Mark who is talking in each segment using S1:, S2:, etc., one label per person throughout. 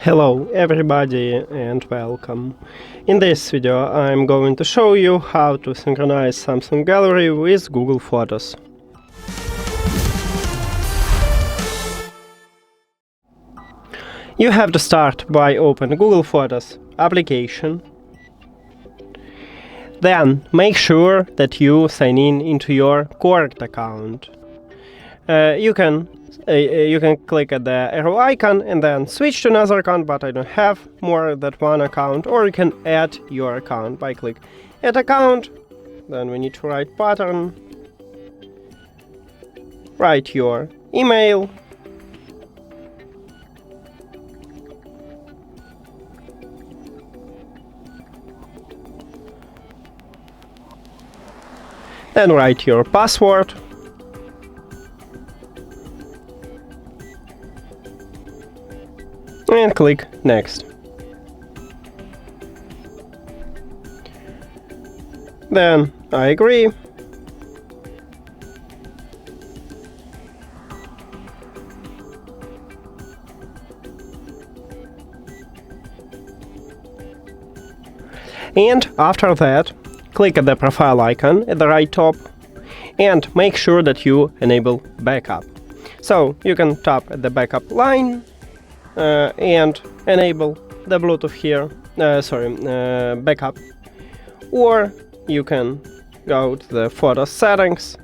S1: Hello everybody and welcome. In this video I'm going to show you how to synchronize Samsung Gallery with Google Photos. You have to start by open Google Photos application. Then make sure that you sign in into your correct account. You can click at the arrow icon and then switch to another account, but I don't have more than one account, or you can add your account by click add account. Then we need to write pattern, write your email, then write your password. And click Next. Then I agree. And after that, click at the profile icon at the right top and make sure that you enable backup. So you can tap at the backup line and enable the Bluetooth here, backup, or you can go to the photo settings,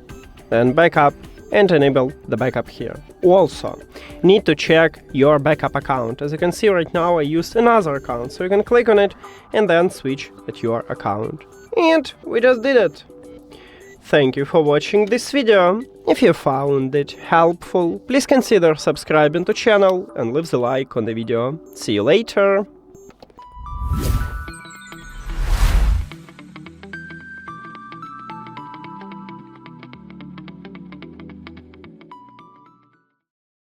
S1: then backup, and enable the backup here. Also, need to check your backup account. As you can see right now I used another account, so you can click on it and then switch at your account. And we just did it! Thank you for watching this video. If you found it helpful, please consider subscribing to channel and leave the like on the video. See you later!